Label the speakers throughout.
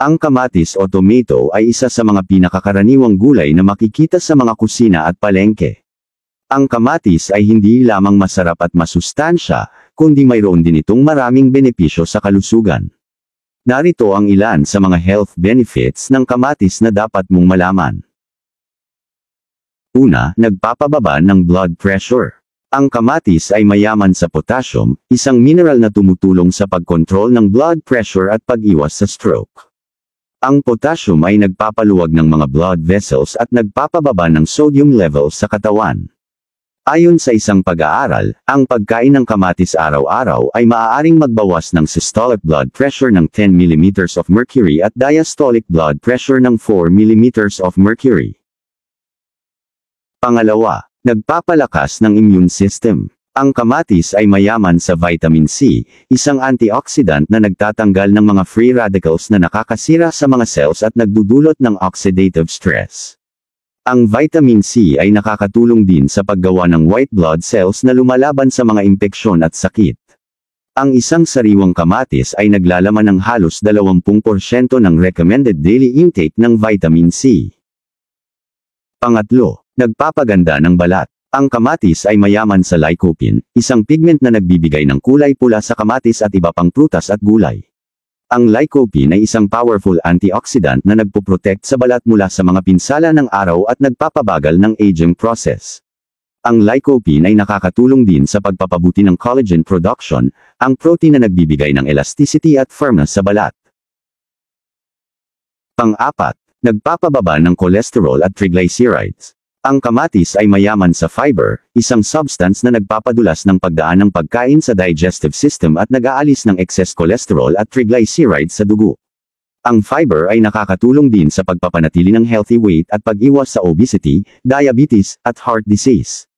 Speaker 1: Ang kamatis o tomato ay isa sa mga pinakakaraniwang gulay na makikita sa mga kusina at palengke. Ang kamatis ay hindi lamang masarap at masustansya, kundi mayroon din itong maraming benepisyo sa kalusugan. Narito ang ilan sa mga health benefits ng kamatis na dapat mong malaman. Una, nagpapababa ng blood pressure. Ang kamatis ay mayaman sa potassium, isang mineral na tumutulong sa pagkontrol ng blood pressure at pag-iwas sa stroke. Ang potassium ay nagpapaluwag ng mga blood vessels at nagpapababa ng sodium levels sa katawan. Ayon sa isang pag-aaral, ang pagkain ng kamatis araw-araw ay maaaring magbawas ng systolic blood pressure ng 10 mm of mercury at diastolic blood pressure ng 4 mm of mercury. Pangalawa, nagpapalakas ng immune system. Ang kamatis ay mayaman sa vitamin C, isang antioxidant na nagtatanggal ng mga free radicals na nakakasira sa mga cells at nagdudulot ng oxidative stress. Ang vitamin C ay nakakatulong din sa paggawa ng white blood cells na lumalaban sa mga impeksyon at sakit. Ang isang sariwang kamatis ay naglalaman ng halos 20% ng recommended daily intake ng vitamin C. Pangatlo, nagpapaganda ng balat. Ang kamatis ay mayaman sa lycopene, isang pigment na nagbibigay ng kulay pula sa kamatis at iba pang prutas at gulay. Ang lycopene ay isang powerful antioxidant na nagpoprotect sa balat mula sa mga pinsala ng araw at nagpapabagal ng aging process. Ang lycopene ay nakakatulong din sa pagpapabuti ng collagen production, ang protein na nagbibigay ng elasticity at firmness sa balat. Pang-apat, nagpapababa ng cholesterol at triglycerides. Ang kamatis ay mayaman sa fiber, isang substance na nagpapadulas ng pagdaan ng pagkain sa digestive system at nag-aalis ng excess cholesterol at triglycerides sa dugo. Ang fiber ay nakakatulong din sa pagpapanatili ng healthy weight at pag-iwas sa obesity, diabetes, at heart disease.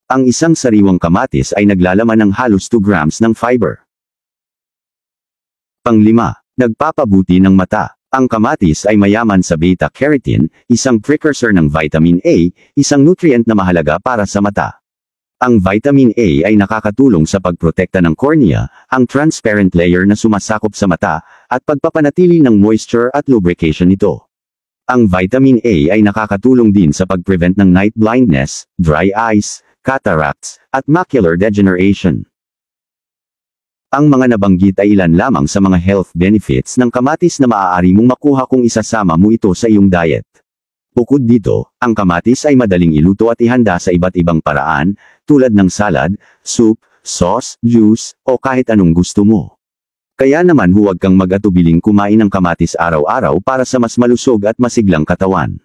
Speaker 1: Ang isang sariwang kamatis ay naglalaman ng halos 2 grams ng fiber. Panglima, nagpapabuti ng mata. Ang kamatis ay mayaman sa beta-carotene, isang precursor ng vitamin A, isang nutrient na mahalaga para sa mata. Ang vitamin A ay nakakatulong sa pagprotekta ng cornea, ang transparent layer na sumasakop sa mata, at pagpapanatili ng moisture at lubrication nito. Ang vitamin A ay nakakatulong din sa pag-prevent ng night blindness, dry eyes, cataracts, at macular degeneration. Ang mga nabanggit ay ilan lamang sa mga health benefits ng kamatis na maaari mong makuha kung isasama mo ito sa iyong diet. Bukod dito, ang kamatis ay madaling iluto at ihanda sa iba't ibang paraan, tulad ng salad, soup, sauce, juice, o kahit anong gusto mo. Kaya naman huwag kang mag-atubiling kumain ng kamatis araw-araw para sa mas malusog at masiglang katawan.